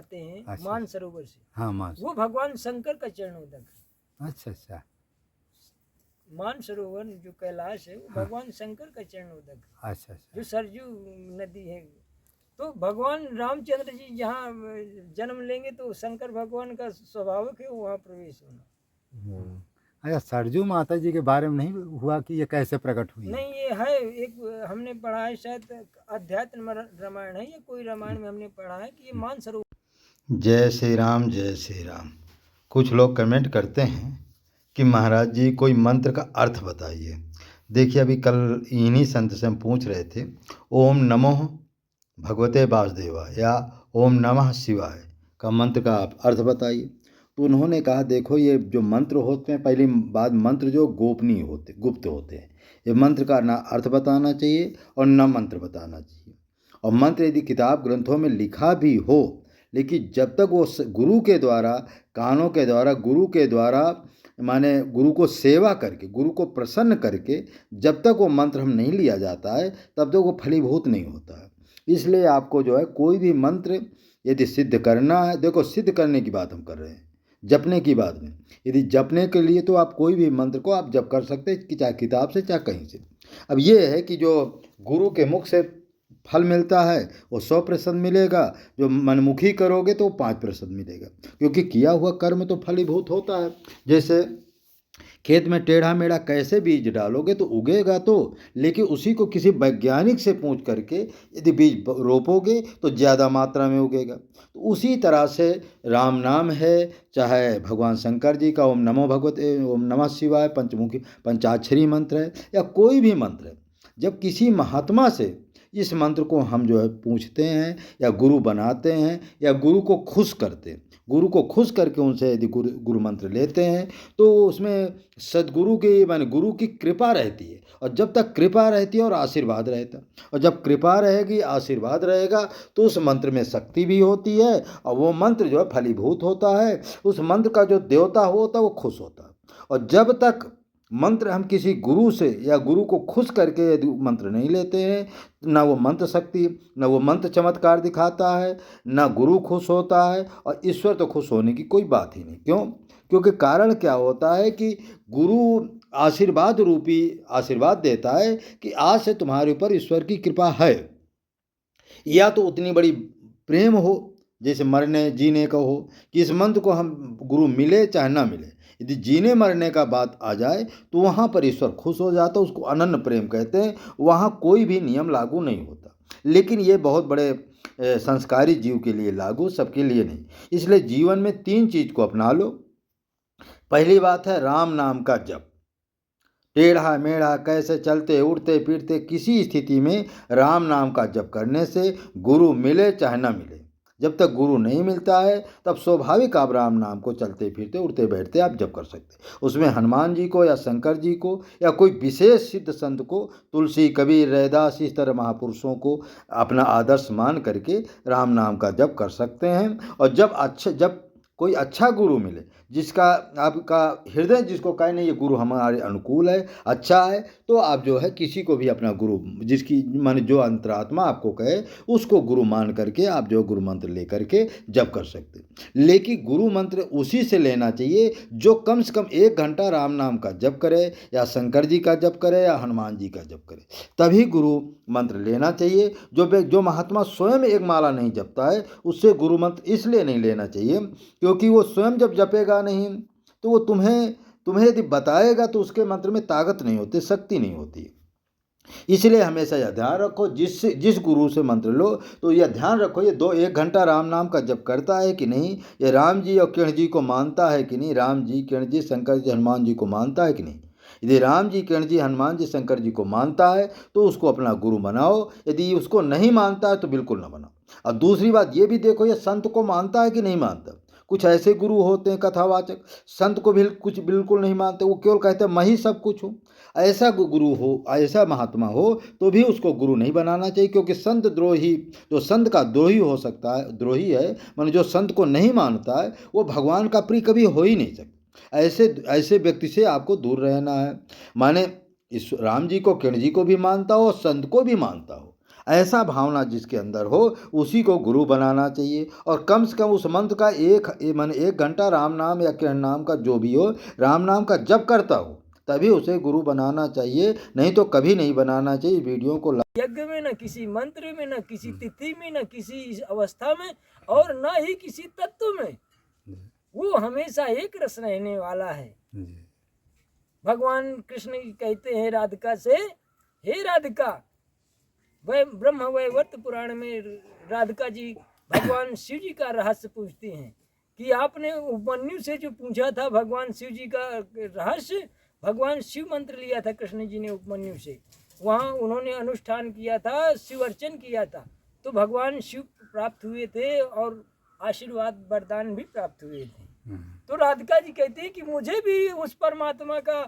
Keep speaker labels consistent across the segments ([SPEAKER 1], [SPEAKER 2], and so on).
[SPEAKER 1] आते हैं
[SPEAKER 2] अच्छा।
[SPEAKER 1] मानसरोवर से,
[SPEAKER 2] हाँ मानस।
[SPEAKER 1] वो भगवान शंकर का चरणोदक है।
[SPEAKER 2] अच्छा अच्छा।
[SPEAKER 1] मानसरोवर जो कैलाश है वो
[SPEAKER 2] हाँ।
[SPEAKER 1] भगवान शंकर का चरणोदक है,
[SPEAKER 2] अच्छा अच्छा।
[SPEAKER 1] जो सरजू नदी है। तो भगवान रामचंद्र जी जहाँ जन्म लेंगे तो शंकर भगवान का स्वाभाविक है वहाँ प्रवेश होना।
[SPEAKER 2] अच्छा, सरजू माता जी के बारे में नहीं हुआ कि ये कैसे प्रकट हुई है?
[SPEAKER 1] नहीं, ये है एक हमने पढ़ा है, शायद अध्यात्म रामायण है या कोई रामायण में हमने पढ़ा है कि ये मानसरोवर।
[SPEAKER 3] जय श्री राम, जय श्री राम। कुछ लोग कमेंट करते हैं कि महाराज जी कोई मंत्र का अर्थ बताइए। देखिए, अभी कल इन्हीं संत से हम पूछ रहे थे, ओम नमो भगवते वासुदेवाय या ओम नमः शिवाय का मंत्र का आप अर्थ बताइए। तो उन्होंने कहा, देखो ये जो मंत्र होते हैं, पहली बात, मंत्र जो गोपनीय होते, गुप्त होते हैं, ये मंत्र का ना अर्थ बताना चाहिए और न मंत्र बताना चाहिए। और मंत्र यदि किताब ग्रंथों में लिखा भी हो, लेकिन जब तक वो गुरु के द्वारा, कानों के द्वारा, गुरु के द्वारा, माने गुरु को सेवा करके, गुरु को प्रसन्न करके जब तक वो मंत्र हम नहीं लिया जाता है, तब तक वो फलीभूत नहीं होता है। इसलिए आपको जो है कोई भी मंत्र यदि सिद्ध करना है, देखो सिद्ध करने की बात हम कर रहे हैं, जपने की बात नहीं। यदि जपने के लिए तो आप कोई भी मंत्र को आप जप कर सकते हैं, चाहे किताब से चाहे कहीं से। अब ये है कि जो गुरु के मुख से फल मिलता है वो 100% मिलेगा, जो मनमुखी करोगे तो 5% मिलेगा, क्योंकि किया हुआ कर्म तो फलीभूत होता है। जैसे खेत में टेढ़ा मेढ़ा कैसे बीज डालोगे तो उगेगा तो, लेकिन उसी को किसी वैज्ञानिक से पूछ करके यदि बीज रोपोगे तो ज़्यादा मात्रा में उगेगा। तो उसी तरह से राम नाम है, चाहे भगवान शंकर जी का ओम नमो भगवते, ओम नमः शिवाय पंचमुखी पंचाक्षरी मंत्र है, या कोई भी मंत्र है, जब किसी महात्मा से इस मंत्र को हम जो है पूछते हैं या गुरु बनाते हैं या गुरु को खुश करते हैं, गुरु को खुश करके उनसे यदि गुरु मंत्र लेते हैं तो उसमें सदगुरु की, माने गुरु की कृपा रहती है। और जब तक कृपा रहती है और आशीर्वाद रहता है, और जब कृपा रहेगी, आशीर्वाद रहेगा, तो उस मंत्र में शक्ति भी होती है और वो मंत्र जो है फलीभूत होता है। उस मंत्र का जो देवता होता है वो खुश होता है। और जब तक मंत्र हम किसी गुरु से या गुरु को खुश करके यदि मंत्र नहीं लेते हैं, ना वो मंत्र शक्ति, ना वो मंत्र चमत्कार दिखाता है, ना गुरु खुश होता है, और ईश्वर तो खुश होने की कोई बात ही नहीं। क्यों? क्योंकि कारण क्या होता है कि गुरु आशीर्वाद रूपी आशीर्वाद देता है कि आज से तुम्हारे ऊपर ईश्वर की कृपा है, या तो उतनी बड़ी प्रेम हो जैसे मरने जीने का हो, कि इस मंत्र को हम गुरु मिले चाहे ना मिले, यदि जीने मरने का बात आ जाए तो वहाँ पर ईश्वर खुश हो जाता, उसको अनन्य प्रेम कहते हैं। वहाँ कोई भी नियम लागू नहीं होता। लेकिन ये बहुत बड़े संस्कारी जीव के लिए लागू, सबके लिए नहीं। इसलिए जीवन में 3 चीज़ को अपना लो। पहली बात है राम नाम का जप। टेढ़ा मेढ़ा कैसे चलते उड़ते फिरते किसी स्थिति में राम नाम का जप करने से गुरु मिले चाहे ना मिले, जब तक गुरु नहीं मिलता है तब स्वाभाविक आप राम नाम को चलते फिरते उड़ते बैठते आप जप कर सकते। उसमें हनुमान जी को या शंकर जी को या कोई विशेष सिद्ध संत को, तुलसी कबीर रैदास इस तरह महापुरुषों को अपना आदर्श मान करके राम नाम का जप कर सकते हैं। और जब कोई अच्छा गुरु मिले, जिसका आपका हृदय जिसको कहे नहीं ये गुरु हमारे अनुकूल है, अच्छा है, तो आप जो है किसी को भी अपना गुरु, जिसकी माने जो अंतरात्मा आपको कहे उसको गुरु मान करके आप जो गुरु मंत्र ले करके जप कर सकते। लेकिन गुरु मंत्र उसी से लेना चाहिए जो कम से कम 1 घंटा राम नाम का जप करे, या शंकर जी का जप करे, या हनुमान जी का जप करे, तभी गुरु मंत्र लेना चाहिए। जो महात्मा स्वयं एक माला नहीं जपता है उससे गुरु मंत्र इसलिए नहीं लेना चाहिए क्योंकि वो स्वयं जब जपेगा नहीं तो वो तुम्हें यदि बताएगा तो उसके मंत्र में ताकत नहीं होती, शक्ति नहीं होती। इसलिए हमेशा यह ध्यान रखो, जिस गुरु से मंत्र लो तो यह ध्यान रखो ये 1 घंटा राम नाम का जप करता है कि नहीं, ये राम जी और किरण जी को मानता है कि नहीं, राम जी किरण जी शंकर जी हनुमान जी को मानता है कि नहीं। यदि राम जी किरण जी हनुमान जी शंकर जी को मानता है तो उसको अपना गुरु बनाओ, यदि उसको नहीं मानता है तो बिल्कुल ना बनाओ। और दूसरी बात ये भी देखो ये संत को मानता है कि नहीं मानता। कुछ ऐसे गुरु होते हैं कथावाचक, संत को भी कुछ बिल्कुल नहीं मानते, वो केवल कहते हैं मैं ही सब कुछ हूँ। ऐसा गुरु हो, ऐसा महात्मा हो तो भी उसको गुरु नहीं बनाना चाहिए, क्योंकि संत द्रोही, जो संत का द्रोही हो सकता है, द्रोही है माने जो संत को नहीं मानता है, वो भगवान का प्रिय कभी हो ही नहीं सकता। ऐसे व्यक्ति से आपको दूर रहना है। माने इस राम जी को किरण जी को भी मानता हो, संत को भी मानता हो, ऐसा भावना जिसके अंदर हो उसी को गुरु बनाना चाहिए। और कम से कम उस मंत्र का एक घंटा राम नाम या किरण नाम का जो भी हो, राम नाम का जप करता हो, तभी उसे गुरु बनाना चाहिए, नहीं तो कभी नहीं बनाना चाहिए। वीडियो को
[SPEAKER 1] यज्ञ में, न किसी मंत्र में, न किसी तिथि में, न किसी अवस्था में, और न ही किसी तत्व में। वो हमेशा एक रस रहने वाला है। भगवान कृष्ण कहते हैं राधिका से, हे राधिका, वह ब्रह्म वैवर्त पुराण में राधिका जी भगवान शिव जी का रहस्य पूछती हैं कि आपने उपमन्यु से जो पूछा था भगवान शिव जी का रहस्य, भगवान शिव मंत्र लिया था कृष्ण जी ने उपमन्यु से, वहाँ उन्होंने अनुष्ठान किया था, शिव अर्चन किया था, तो भगवान शिव प्राप्त हुए थे और आशीर्वाद वरदान भी प्राप्त हुए थे। तो राधिका जी कहती है कि मुझे भी उस परमात्मा का,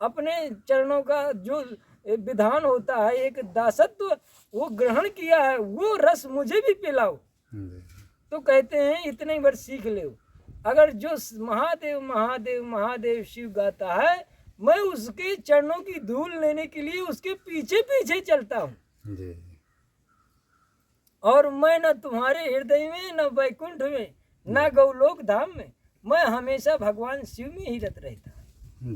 [SPEAKER 1] अपने चरणों का जो विधान होता है, एक दासत्व वो ग्रहण किया है, वो रस मुझे भी पिलाओ। तो कहते हैं इतने बार सीख लो, अगर जो महादेव महादेव महादेव शिव गाता है, मैं उसके चरणों की धूल लेने के लिए उसके पीछे पीछे चलता हूँ। और मैं न तुम्हारे हृदय में, न वैकुंठ में, न गौलोक धाम में, मैं हमेशा भगवान शिव में ही रत रहता हूँ।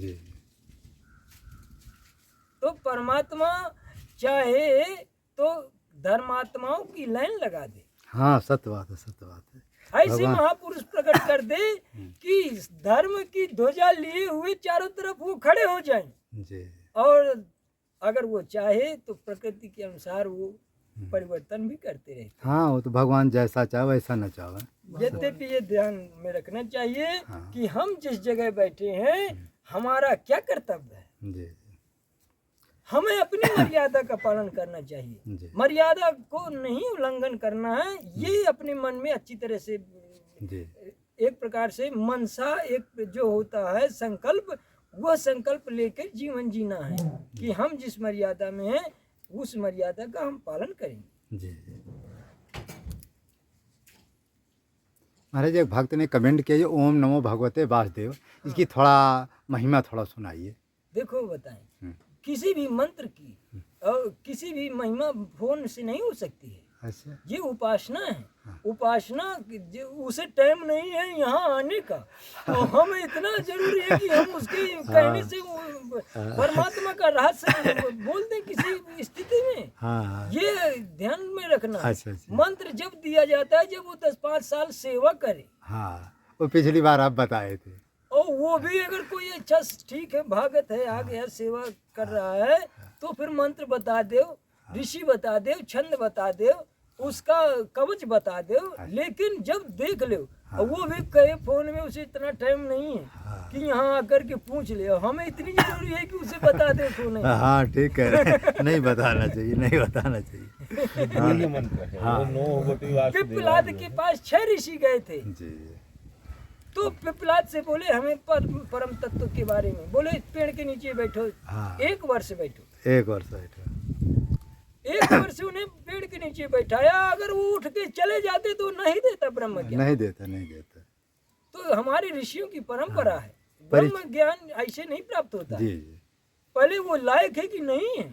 [SPEAKER 1] तो परमात्मा चाहे तो धर्मात्माओं की लाइन लगा दे।
[SPEAKER 2] हाँ, सत्य बात है, सत्य बात है।
[SPEAKER 1] ऐसे महापुरुष प्रकट कर दे कि धर्म की ध्वजा लिए हुए चारों तरफ वो खड़े हो जाएं। और अगर वो चाहे तो प्रकृति के अनुसार वो परिवर्तन भी करते रहते।
[SPEAKER 2] हाँ, वो तो भगवान जैसा चाहे वैसा न चाहे।
[SPEAKER 1] यद्यपि ये ध्यान में रखना चाहिए कि हम जिस जगह बैठे हैं हमारा क्या कर्तव्य है। हमें अपनी मर्यादा का पालन करना चाहिए, मर्यादा को नहीं उल्लंघन करना है। ये अपने मन में अच्छी तरह से एक प्रकार से मनसा, एक जो होता है संकल्प, वह संकल्प लेकर जीवन जीना है कि हम जिस मर्यादा में हैं उस मर्यादा का हम पालन करेंगे।
[SPEAKER 2] महाराज, एक भक्त ने कमेंट किया, ओम नमो भगवते वासुदेव, इसकी थोड़ा महिमा थोड़ा सुनाइए।
[SPEAKER 1] देखो बताएं, किसी भी मंत्र की और किसी भी महिमा फोन से नहीं हो सकती है।
[SPEAKER 2] अच्छा।
[SPEAKER 1] ये उपासना है। उपासना उसे टाइम नहीं है यहाँ आने का, तो हमें इतना जरूरी है कि हम उसके कहने से परमात्मा का रहस्य बोल दें किसी स्थिति में। ये ध्यान में रखना।
[SPEAKER 2] अच्छा।
[SPEAKER 1] मंत्र जब दिया जाता है जब वो 10-5 साल सेवा करे।
[SPEAKER 2] हाँ, वो पिछली बार आप बताए थे।
[SPEAKER 1] और वो भी अगर कोई अच्छा ठीक है भागत है, आ गया सेवा कर रहा है, तो फिर मंत्र बता दो, ऋषि बता दो, छंद बता दो, उसका कवच बता दो। लेकिन जब देख लो, वो भी कहे फोन में उसे इतना टाइम नहीं है कि यहाँ आकर के पूछ ले, हमें इतनी जरूरी है कि उसे बता दे फोन।
[SPEAKER 2] हाँ, ठीक है, नहीं बताना चाहिए, नहीं बताना चाहिए।
[SPEAKER 1] पिपलाद के पास 6 ऋषि गए थे। तो पिपलाद से बोले हमें परम तत्व के बारे में, बोले पेड़ के नीचे बैठो, 1 वर्ष बैठो।
[SPEAKER 2] 1 वर्ष बैठो।
[SPEAKER 1] 1 वर्ष उन्हें पेड़ के नीचे बैठाया। अगर वो उठ के चले जाते तो नहीं देता ब्रह्म ज्ञान।
[SPEAKER 2] नहीं देता।
[SPEAKER 1] तो हमारे ऋषियों की परंपरा है, ब्रह्म ज्ञान ऐसे नहीं प्राप्त होता। पहले वो लायक है कि नहीं है।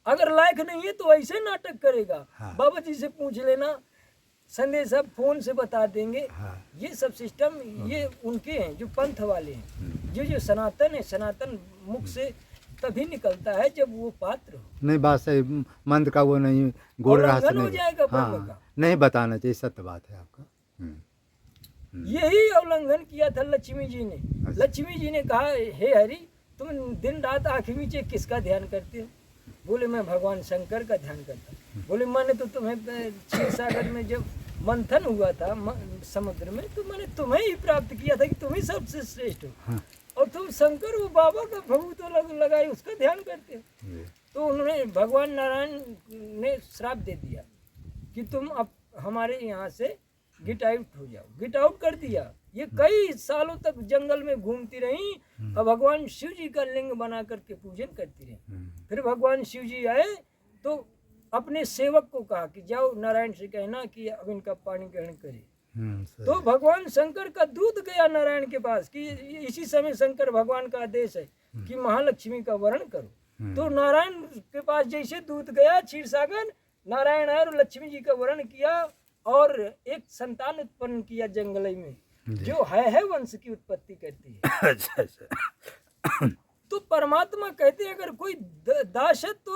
[SPEAKER 1] अगर लायक नहीं है तो ऐसे नाटक करेगा। बाबा जी से पूछ लेना, संदेश सब फोन से बता देंगे। ये सब सिस्टम ये उनके हैं जो पंथ वाले हैं। जो सनातन है, सनातन मुख से तभी निकलता है जब वो पात्र हो।
[SPEAKER 2] नहीं, बात सही, मंत्र का वो नहीं, गोड़ रहस्य
[SPEAKER 1] हो जाएगा ब्रह्म का।
[SPEAKER 2] नहीं बताना चाहिए, सत्य बात है आपका।
[SPEAKER 1] यही उल्लंघन किया था लक्ष्मी जी ने। लक्ष्मी जी ने कहा, हे हरि, तुम दिन रात आँखें नीचे किसका ध्यान करते हो? बोले मैं भगवान शंकर का ध्यान करता हूँ। बोले मैंने तो तुम्हें क्षीर सागर में जब मंथन हुआ था समुद्र में, तो मैंने तुम्हें ही प्राप्त किया था कि तुम ही सबसे श्रेष्ठ हो। और तुम शंकर वो बाबा का भगव तो लगाए उसका ध्यान करते हो। तो उन्होंने भगवान नारायण ने श्राप दे दिया कि तुम अब हमारे यहाँ से गेट आउट हो जाओ। गेट आउट कर दिया। ये कई सालों तक जंगल में घूमती रही और भगवान शिव जी का लिंग बना करके पूजन करती रही। फिर भगवान शिव जी आए तो अपने सेवक को कहा कि जाओ नारायण से कहना कि अब इनका पानी ग्रहण करे। तो भगवान शंकर का दूत गया नारायण के पास कि इसी समय शंकर भगवान का आदेश है कि महालक्ष्मी का वर्ण करो। तो नारायण के पास जैसे दूत गया क्षीर सागर, नारायण आए और लक्ष्मी जी का वर्ण किया और एक संतान उत्पन्न किया जंगल में, जो है वंश की उत्पत्ति करती है।
[SPEAKER 2] अच्छा अच्छा।
[SPEAKER 1] तो परमात्मा कहते हैं अगर कोई दासत्व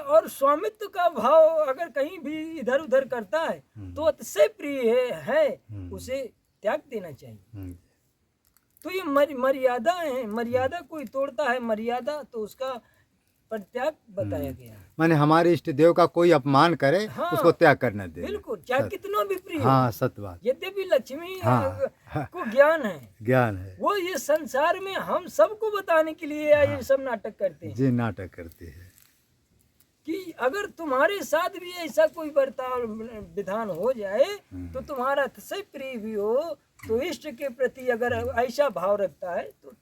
[SPEAKER 1] और स्वामित्व का भाव अगर कहीं भी इधर उधर करता है तो अतिशय प्रिय है, उसे त्याग देना चाहिए। तो ये मर्यादा है, मर्यादा कोई तोड़ता है मर्यादा तो उसका परित्याग बताया गया।
[SPEAKER 2] माने हमारे इष्ट देव का कोई अपमान करे,
[SPEAKER 1] हाँ,
[SPEAKER 2] उसको त्याग करना दे।
[SPEAKER 1] बिल्कुल, चाहे कितना भी प्रिय हो।
[SPEAKER 2] हाँ, सत्य बात।
[SPEAKER 1] यद्यपि लक्ष्मी
[SPEAKER 2] हाँ,
[SPEAKER 1] को ज्ञान है,
[SPEAKER 2] ज्ञान है,
[SPEAKER 1] वो ये संसार में हम सबको बताने के लिए ये सब नाटक करते हैं।
[SPEAKER 2] जी नाटक करते हैं
[SPEAKER 1] कि अगर तुम्हारे साथ भी ऐसा कोई बर्ताव विधान हो जाए तो तुम्हारा अतिशय प्रिय भी हो तो इष्ट के प्रति अगर ऐसा भाव रखता है तो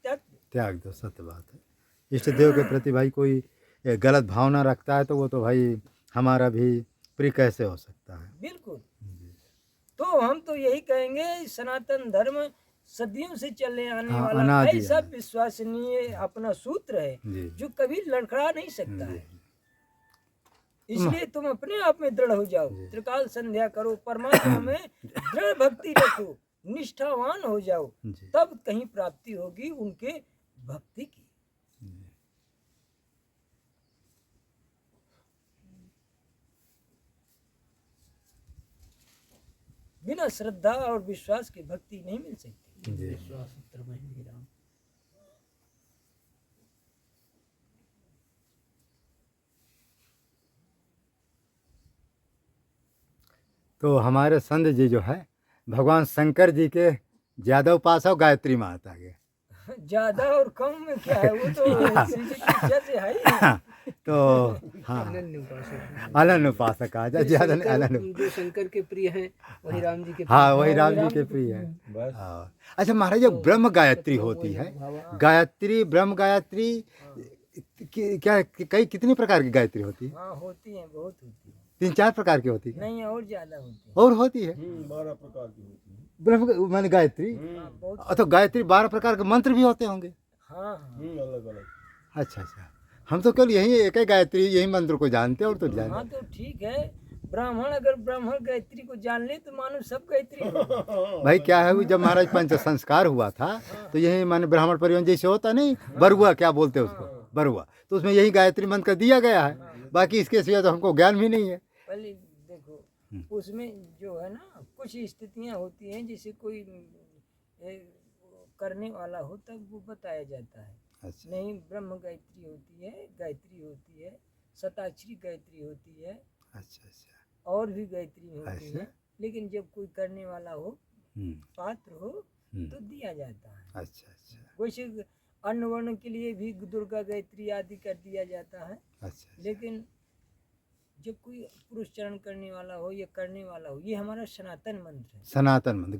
[SPEAKER 2] त्याग दो। सत्य बात है। इष्ट देव के प्रति भाई कोई गलत भावना रखता है तो वो तो भाई हमारा भी प्रिय कैसे हो सकता है।
[SPEAKER 1] बिल्कुल। तो हम तो यही कहेंगे सनातन धर्म सदियों से चले आने वाला ऐसा विश्वसनीय अपना सूत्र है जो कभी लड़खड़ा नहीं सकता है। इसलिए तुम अपने आप में दृढ़ हो जाओ, त्रिकाल संध्या करो, परमात्मा में दृढ़ भक्ति रखो, निष्ठावान हो जाओ, तब कहीं प्राप्ति होगी उनके भक्ति की। बिना श्रद्धा और विश्वास के भक्ति नहीं मिल सकती। विश्वास सूत्र में ही राम।
[SPEAKER 2] तो हमारे संत जी जो है भगवान शंकर जी के ज्यादा उपासक गायत्री माता के
[SPEAKER 1] ज्यादा और कम में क्या है, वो तो श्री जी की इच्छा से है ही।
[SPEAKER 2] तो हाँ अनन्य उपासक आ जाए, ज्यादा अनन्य।
[SPEAKER 4] जो शंकर के प्रिय हैं वही राम जी के
[SPEAKER 2] हाँ वही राम जी के प्रिय है। अच्छा महाराज, जब ब्रह्म गायत्री होती है, गायत्री ब्रह्म गायत्री क्या कई कितनी प्रकार की गायत्री होती है?
[SPEAKER 1] हाँ होती है, बहुत होती है।
[SPEAKER 2] 3-4 प्रकार की होती है?
[SPEAKER 1] नहीं और ज्यादा होती है।
[SPEAKER 2] और होती है
[SPEAKER 5] 12 प्रकार की होती है
[SPEAKER 2] ब्रह्म माने गायत्री। तो गायत्री 12 प्रकार के मंत्र भी होते होंगे?
[SPEAKER 1] हाँ
[SPEAKER 5] अलग अलग।
[SPEAKER 2] अच्छा अच्छा, हम तो केवल यही एक ही गायत्री यही मंत्र को जानते हैं और तो जानते।
[SPEAKER 1] हाँ तो ठीक है, ब्राह्मण अगर ब्राह्मण गायत्री को जान ले तो मानो सब गायत्री हो।
[SPEAKER 2] भाई क्या है, जब महाराज पंच संस्कार हुआ था तो यही माने ब्राह्मण परिवहन जैसे होता नहीं, बरुआ क्या बोलते हैं उसको, बरुआ, तो उसमें यही गायत्री मंत्र का दिया गया है। बाकी इसके सिवा तो हमको ज्ञान भी नहीं है।
[SPEAKER 1] पहले देखो उसमें जो है ना कुछ स्थितियां होती हैं, जैसे कोई करने वाला हो तब वो बताया जाता है।
[SPEAKER 2] अच्छा।
[SPEAKER 1] नहीं ब्रह्म गायत्री होती है, गायत्री होती है, शताक्षरी गायत्री होती है।
[SPEAKER 2] अच्छा अच्छा।
[SPEAKER 1] और भी गायत्री होती है, लेकिन जब कोई करने वाला हो पात्र हो तो दिया जाता है।
[SPEAKER 2] अच्छा अच्छा।
[SPEAKER 1] वैसे अन्न वर्ण के लिए भी दुर्गा गायत्री आदि कर दिया जाता है।
[SPEAKER 2] अच्छा।
[SPEAKER 1] लेकिन जब कोई पुरुष चरण करने वाला हो या करने वाला हो, ये हमारा सनातन मंत्र है।
[SPEAKER 2] सनातन मंत्र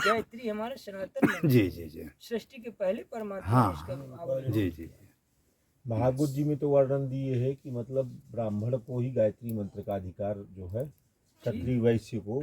[SPEAKER 1] गायत्री हमारा सनातन मंत्र।
[SPEAKER 2] जी जी जी।
[SPEAKER 1] सृष्टि के पहले परमात्मा
[SPEAKER 2] हाँ,
[SPEAKER 1] ने इसका आवरण
[SPEAKER 2] जी जी।
[SPEAKER 5] भागवत जी में तो वर्णन दिए है कि मतलब ब्राह्मण को ही गायत्री मंत्र का अधिकार जो है, क्षत्रिय वैश्य को,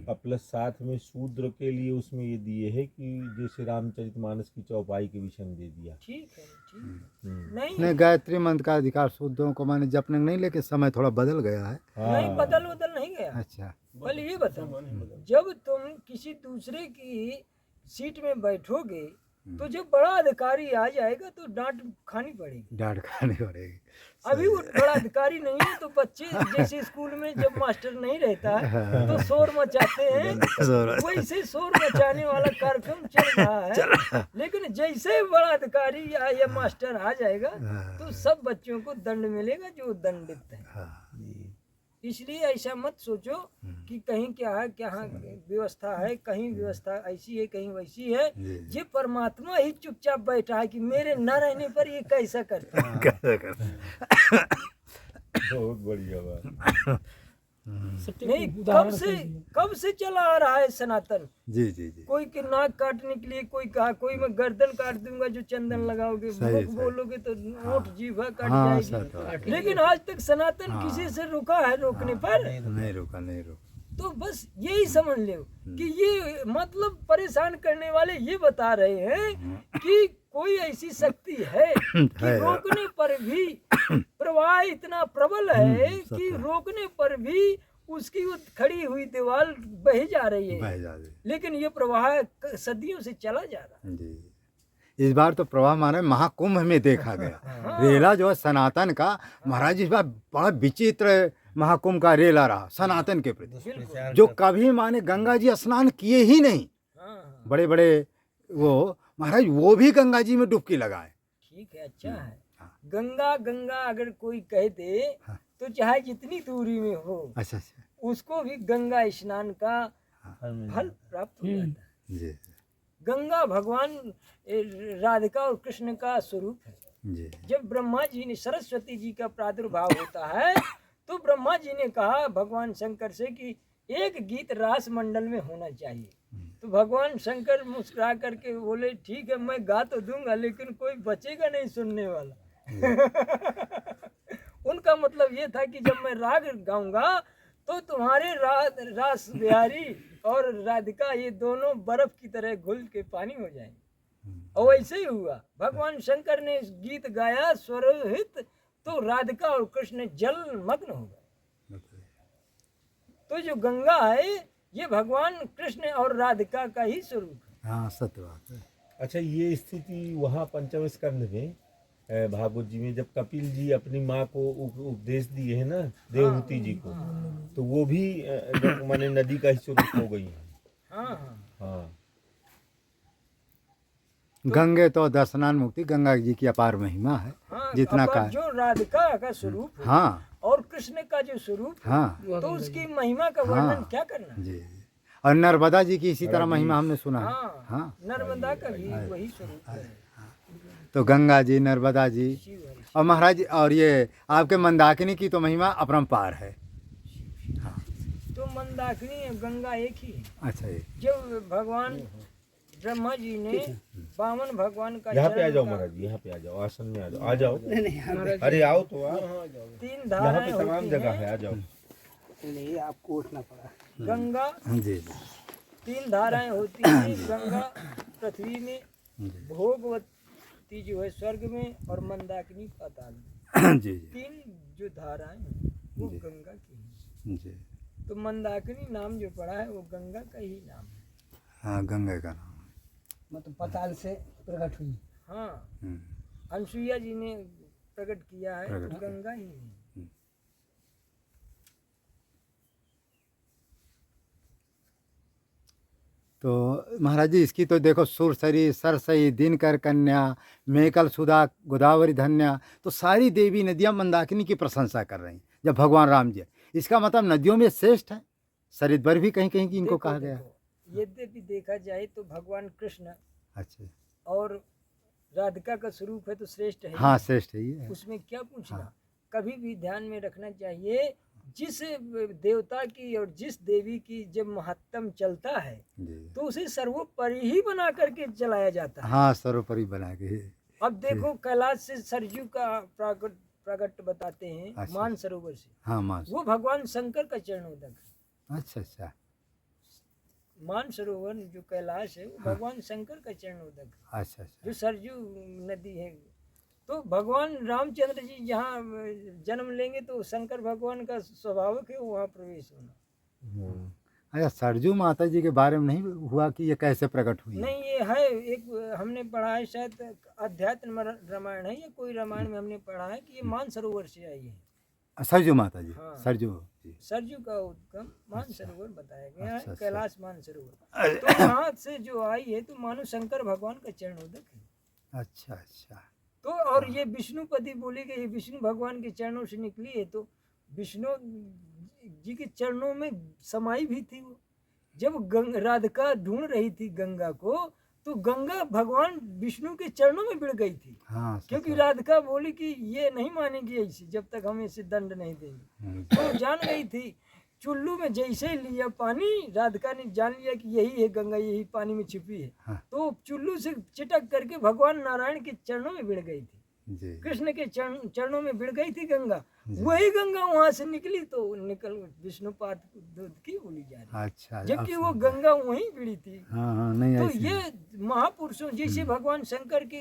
[SPEAKER 5] और प्लस साथ में शूद्र के लिए उसमें ये दिए है कि जैसे रामचरितमानस की चौपाई के विषय में दे दिया।
[SPEAKER 1] ठीक है, ठीक
[SPEAKER 2] नहीं गायत्री मंत्र का अधिकार शूद्रों को माने जपने नहीं, लेकिन समय थोड़ा बदल गया है।
[SPEAKER 1] नहीं बदल नहीं गया।
[SPEAKER 2] अच्छा।
[SPEAKER 1] पहले ये बताओ, जब तुम किसी दूसरे की सीट में बैठोगे तो जब बड़ा अधिकारी आ जाएगा तो डांट खानी पड़ेगी।
[SPEAKER 2] डांट खानी पड़ेगी।
[SPEAKER 1] अभी वो बड़ा अधिकारी नहीं है तो बच्चे जैसे स्कूल में जब मास्टर नहीं रहता है तो शोर मचाते हैं, वैसे शोर मचाने वाला कार्यक्रम चल रहा है। लेकिन जैसे बड़ा अधिकारी या मास्टर आ जाएगा तो सब बच्चों को दंड मिलेगा जो दंडित है। इसलिए ऐसा मत सोचो कि कहीं क्या है, क्या व्यवस्था है, कहीं व्यवस्था ऐसी है कहीं वैसी है। ये परमात्मा ही चुपचाप बैठा है कि मेरे न रहने पर ये कैसा करता है।
[SPEAKER 5] बहुत बढ़िया बात।
[SPEAKER 1] नहीं कब से चला आ रहा है सनातन।
[SPEAKER 2] जी जी जी।
[SPEAKER 1] कोई के नाक काटने के लिए कोई कहा, कोई मैं गर्दन काट दूंगा जो चंदन लगाओगे, मुख बोलोगे तो ओठ जीभा कट जाएगी। लेकिन आज तक सनातन किसी से रुका है रोकने पर?
[SPEAKER 2] नहीं रुका, नहीं रुका।
[SPEAKER 1] तो बस यही समझ लो कि ये मतलब परेशान करने वाले ये बता रहे हैं कि कोई ऐसी शक्ति है कि रोकने पर भी प्रवाह इतना प्रबल है कि रोकने पर भी उसकी वो खड़ी हुई दीवार बह जा रही है,
[SPEAKER 2] बह जा रही।
[SPEAKER 1] लेकिन ये प्रवाह सदियों से चला जा रहा है।
[SPEAKER 2] जी, इस बार तो प्रवाह माने महाकुंभ में देखा गया। रेला जो है सनातन का, महाराज इस बार बड़ा विचित्र महाकुंभ का रेला रहा सनातन के प्रति, जो कभी माने गंगा जी स्नान किए ही नहीं।
[SPEAKER 1] हाँ,
[SPEAKER 2] बड़े बड़े वो महाराज वो भी गंगा जी में डुबकी लगाए।
[SPEAKER 1] ठीक है, अच्छा है। गंगा गंगा अगर कोई कह दे तो चाहे जितनी दूरी में हो,
[SPEAKER 2] अच्छा अच्छा,
[SPEAKER 1] उसको भी गंगा स्नान का फल प्राप्त हो जाता है।
[SPEAKER 2] जी
[SPEAKER 1] गंगा भगवान राधिका और कृष्ण का स्वरूप है।
[SPEAKER 2] जी,
[SPEAKER 1] जब ब्रह्मा जी ने, सरस्वती जी का प्रादुर्भाव होता है तो ब्रह्मा जी ने कहा भगवान शंकर से कि एक गीत रास मंडल में होना चाहिए। तो भगवान शंकर मुस्कुरा करके बोले ठीक है, मैं गा तो दूंगा लेकिन कोई बचेगा नहीं सुनने वाला। उनका मतलब ये था कि जब मैं राग गाऊंगा तो तुम्हारे रास बिहारी और राधिका ये दोनों बर्फ की तरह घुल के पानी हो जाएंगे। और वैसे ही हुआ, भगवान शंकर ने इस गीत गाया स्वरहित, तो राधिका और कृष्ण जल मग्न हो गए। तो जो गंगा है ये भगवान कृष्ण और राधिका का ही स्वरूप है।
[SPEAKER 2] हाँ सत्य बात है।
[SPEAKER 5] अच्छा, ये स्थिति वहाँ पंचम स्कंध में भागवत जी में जब कपिल जी अपनी माँ को उपदेश दिए है ना देवहूति जी को, तो वो भी जब माने नदी का ही स्वरूप हो गई है।
[SPEAKER 1] हाँ हाँ
[SPEAKER 5] हाँ,
[SPEAKER 2] गंगे तो दर्शनान मुक्ति, गंगा जी की अपार महिमा है।
[SPEAKER 1] हाँ,
[SPEAKER 2] जितना
[SPEAKER 1] अब
[SPEAKER 2] का
[SPEAKER 1] जो राधिका का स्वरूप है
[SPEAKER 2] हाँ
[SPEAKER 1] और कृष्ण का जो स्वरूप है,
[SPEAKER 2] हाँ
[SPEAKER 1] तो उसकी महिमा का वर्णन क्या करना।
[SPEAKER 2] जी, और नर्मदा जी की इसी तरह महिमा हमने सुना है।
[SPEAKER 1] हाँ,
[SPEAKER 2] हाँ,
[SPEAKER 1] नर्मदा का भी वही स्वरूप है।
[SPEAKER 2] तो गंगा जी, नर्मदा जी
[SPEAKER 1] शिव है।
[SPEAKER 2] और महाराज, और ये आपके मंदाकिनी की तो महिमा अपरंपार है।
[SPEAKER 1] तो मंदाकिनी और गंगा एक ही है।
[SPEAKER 2] अच्छा, ये
[SPEAKER 1] जब भगवान ब्रह्मा जी ने वामन भगवान का
[SPEAKER 5] यहाँ पे आ
[SPEAKER 1] चरण
[SPEAKER 5] जाओ
[SPEAKER 1] का
[SPEAKER 5] महाराज, यहाँ पे आ जाओ, आसन में आ जाओ, आ जाओ।
[SPEAKER 4] नहीं
[SPEAKER 5] अरे आओ तो आप,
[SPEAKER 1] तीन
[SPEAKER 5] यहाँ
[SPEAKER 1] धाराएं
[SPEAKER 5] पे तमाम
[SPEAKER 1] होती
[SPEAKER 5] जगह
[SPEAKER 1] हैं।
[SPEAKER 5] है, आ जाओ।
[SPEAKER 4] नहीं, आपको उठना पड़ा।
[SPEAKER 1] गंगा
[SPEAKER 2] जी
[SPEAKER 1] तीन धाराएं होती हैं। गंगा पृथ्वी में,
[SPEAKER 2] जी
[SPEAKER 1] भोगवती जो है स्वर्ग में, और मंदाकिनी पाताल में।
[SPEAKER 2] जी
[SPEAKER 1] तीन जो धाराएं हैं वो
[SPEAKER 2] जी।
[SPEAKER 1] गंगा की हैं।
[SPEAKER 2] जी,
[SPEAKER 1] तो मंदाकिनी नाम जो पड़ा है वो गंगा का ही नाम है।
[SPEAKER 2] हाँ गंगा का नाम।
[SPEAKER 4] मतलब पताल से प्रकट हुई।
[SPEAKER 1] हाँ,
[SPEAKER 2] हम्म,
[SPEAKER 1] अनसुईया जी ने प्रकट किया है,
[SPEAKER 2] प्रकट
[SPEAKER 1] तो गंगा ही है।
[SPEAKER 2] तो महाराज जी इसकी तो देखो सुरसरी, सरसई, दिनकर कन्या, मेकल सुधा, गोदावरी धन्या, तो सारी देवी नदियां मंदाकिनी की प्रशंसा कर रही हैं जब भगवान राम जी। इसका मतलब नदियों में श्रेष्ठ है। सरिद्वर भी कहीं कहीं की इनको कहा गया है।
[SPEAKER 1] यद्यपि देखा जाए तो भगवान कृष्ण
[SPEAKER 2] अच्छा,
[SPEAKER 1] और राधिका का स्वरूप है तो श्रेष्ठ है।
[SPEAKER 2] हाँ श्रेष्ठ है ये।
[SPEAKER 1] उसमें क्या पूछना। कभी भी ध्यान में रखना चाहिए, जिस देवता की और जिस देवी की जब महत्तम चलता है
[SPEAKER 2] जी,
[SPEAKER 1] तो उसे सर्वोपरि ही बना करके चलाया जाता है।
[SPEAKER 2] हाँ सर्वोपरि बना के।
[SPEAKER 1] अब देखो कैलाश से सरयू का प्रकट बताते हैं
[SPEAKER 2] अच्छा।
[SPEAKER 1] मान सरोवर से,
[SPEAKER 2] हाँ मास,
[SPEAKER 1] वो भगवान शंकर का चरणोदक है।
[SPEAKER 2] अच्छा अच्छा
[SPEAKER 1] मान सरोवर जो कैलाश है वो भगवान शंकर का चरणोदक है,
[SPEAKER 2] अच्छा अच्छा,
[SPEAKER 1] जो सरयू नदी है। तो भगवान रामचंद्र जी जहाँ जन्म लेंगे तो शंकर भगवान का स्वाभाविक है वहाँ प्रवेश होना।
[SPEAKER 2] अच्छा सरजू माता जी के बारे में नहीं हुआ कि ये कैसे प्रकट हुई?
[SPEAKER 1] नहीं, ये है एक हमने पढ़ा है, शायद अध्यात्म रामायण है या कोई रामायण में हमने पढ़ा है कि ये मान सरोवर से आई है।
[SPEAKER 2] सरजू माता जी,
[SPEAKER 1] हाँ।
[SPEAKER 2] सरजू जी,
[SPEAKER 1] सरजू का उद्गम मान सरोवर बताया गया
[SPEAKER 2] अच्छा,
[SPEAKER 1] है,
[SPEAKER 2] अच्छा।
[SPEAKER 1] कैलाश मान सरोवर। तो वहाँ से जो आई है तो मानो शंकर भगवान का चरणोदक है।
[SPEAKER 2] अच्छा अच्छा,
[SPEAKER 1] तो और ये विष्णुपति बोली गई, ये विष्णु भगवान के चरणों से निकली है, तो विष्णु जी के चरणों में समाई भी थी वो। जब राधिका ढूंढ रही थी गंगा को, तो गंगा भगवान विष्णु के चरणों में भिड़ गई थी,
[SPEAKER 2] हाँ
[SPEAKER 1] क्योंकि राधिका बोली कि ये नहीं मानेगी ऐसी जब तक हम इसे दंड नहीं देंगे। तो जान गई थी, चुल्लू में जैसे ही लिया पानी, राधिका ने जान लिया कि यही है गंगा, यही पानी में छिपी है।
[SPEAKER 2] हाँ।
[SPEAKER 1] तो चुल्लू से चिटक करके भगवान नारायण के चरणों में भिड़ गई थी।
[SPEAKER 2] जी
[SPEAKER 1] कृष्ण के चरणों में भिड़ गई थी गंगा, वही गंगा वहां से निकली तो निकल विष्णुपाद दूध की बोली जा रही,
[SPEAKER 2] अच्छा
[SPEAKER 1] जबकि
[SPEAKER 2] अब
[SPEAKER 1] वो
[SPEAKER 2] समझ
[SPEAKER 1] गंगा वहीं भिड़ी थी।
[SPEAKER 2] हाँ हाँ नहीं
[SPEAKER 1] तो
[SPEAKER 2] ऐसे
[SPEAKER 1] ये महापुरुषों जैसे भगवान शंकर के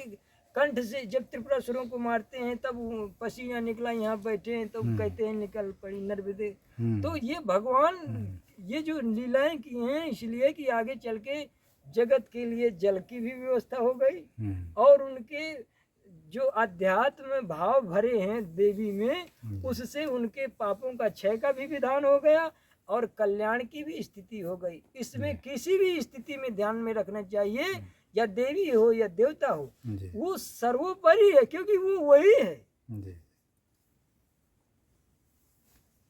[SPEAKER 1] कंठ से जब त्रिपुरासुरों को मारते हैं तब वो पसीना निकला, यहाँ बैठे हैं तो कहते हैं निकल पड़ी नर्मदे। तो ये भगवान ये जो लीलाएं की हैं इसलिए कि आगे चल के जगत के लिए जल की भी व्यवस्था हो गई और उनके जो अध्यात्म में भाव भरे हैं देवी में उससे उनके पापों का क्षय का भी विधान हो गया और कल्याण की भी स्थिति हो गई। इसमें किसी भी स्थिति में ध्यान में रखना चाहिए, या देवी हो या देवता हो,
[SPEAKER 2] जी
[SPEAKER 1] वो सर्वोपरि है क्योंकि वो वही है,
[SPEAKER 2] जी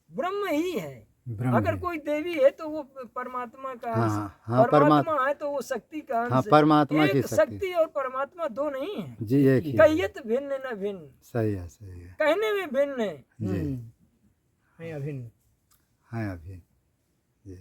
[SPEAKER 1] ब्रह्म ही है।
[SPEAKER 2] ब्रह्म
[SPEAKER 1] अगर
[SPEAKER 2] जी।
[SPEAKER 1] कोई देवी है तो वो परमात्मा का अंश,
[SPEAKER 2] हाँ, हाँ,
[SPEAKER 1] परमात्मा है तो वो शक्ति का अंश
[SPEAKER 2] हाँ
[SPEAKER 1] है।
[SPEAKER 2] परमात्मा की
[SPEAKER 1] एक
[SPEAKER 2] शक्ति
[SPEAKER 1] शक्ति और परमात्मा दो नहीं है,
[SPEAKER 2] जी एक ही है।
[SPEAKER 1] कहियत भिन्न न भिन्न,
[SPEAKER 2] सही है
[SPEAKER 1] कहने में भिन्न है।
[SPEAKER 2] जी
[SPEAKER 4] है अभिन्न।
[SPEAKER 2] हाँ अभी जी।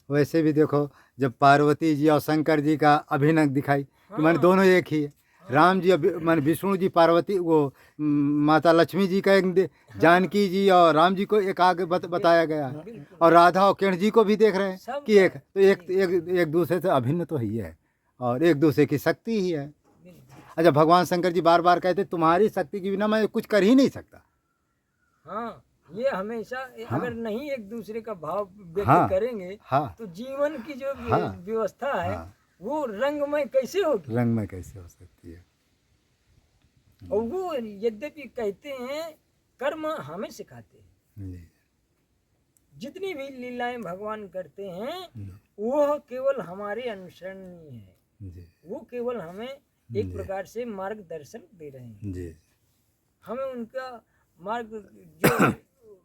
[SPEAKER 2] वैसे भी देखो जब पार्वती जी और शंकर जी का अभिनय दिखाई कि मैंने दोनों एक ही है। राम जी मान विष्णु जी पार्वती वो माता लक्ष्मी जी का एक जानकी जी और राम जी को एक आगे बताया गया है और राधा और कृष्ण जी को भी देख रहे हैं
[SPEAKER 1] सब
[SPEAKER 2] कि एक तो एक दूसरे से अभिन्न तो ही है और एक दूसरे की शक्ति ही है। अच्छा भगवान शंकर जी बार बार कहते तुम्हारी शक्ति के बिना मैं कुछ कर ही नहीं सकता।
[SPEAKER 1] हाँ ये हमेशा अगर नहीं एक दूसरे का भाव व्यक्त
[SPEAKER 2] हाँ,
[SPEAKER 1] करेंगे
[SPEAKER 2] हाँ
[SPEAKER 1] तो जीवन की जो
[SPEAKER 2] हाँ,
[SPEAKER 1] व्यवस्था है
[SPEAKER 2] हाँ,
[SPEAKER 1] वो रंगमय कैसे होगी।
[SPEAKER 2] रंग में कैसे हो सकती है।
[SPEAKER 1] और वो यद्यपि कहते हैं कर्म हमें सिखाते हैं,
[SPEAKER 2] जी
[SPEAKER 1] जितनी भी लीलाएं भगवान करते हैं
[SPEAKER 2] जी
[SPEAKER 1] वो केवल हमारे अनुसरणीय है,
[SPEAKER 2] जी
[SPEAKER 1] वो केवल हमें एक प्रकार से मार्गदर्शन दे रहे हैं।
[SPEAKER 2] जी
[SPEAKER 1] हमें उनका मार्ग जो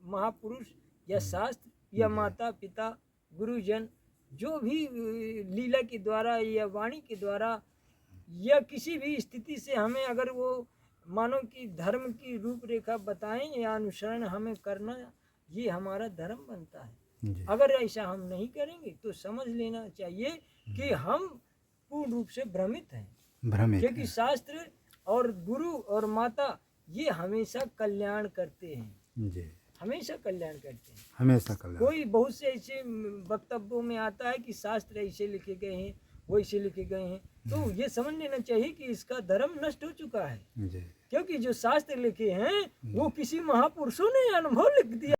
[SPEAKER 1] महापुरुष या शास्त्र या माता पिता गुरुजन जो भी लीला के द्वारा या वाणी के द्वारा या किसी भी स्थिति से हमें अगर वो मानो कि धर्म की रूपरेखा बताएं या अनुसरण हमें करना, ये हमारा धर्म बनता है।
[SPEAKER 2] जी
[SPEAKER 1] अगर ऐसा हम नहीं करेंगे तो समझ लेना चाहिए कि हम पूर्ण रूप से भ्रमित हैं,
[SPEAKER 2] भ्रमित
[SPEAKER 1] क्योंकि शास्त्र और गुरु और माता ये हमेशा कल्याण करते हैं,
[SPEAKER 2] जी
[SPEAKER 1] हमेशा कल्याण करते हैं।
[SPEAKER 2] हमेशा कल्याण।
[SPEAKER 1] कोई बहुत से ऐसे वक्तव्यों में आता है कि शास्त्र ऐसे लिखे गए हैं वैसे लिखे गए हैं, तो ये समझ लेना चाहिए कि इसका धर्म नष्ट हो चुका है,
[SPEAKER 2] जी
[SPEAKER 1] क्योंकि जो शास्त्र लिखे हैं वो किसी महापुरुषों ने अनुभव लिख दिया।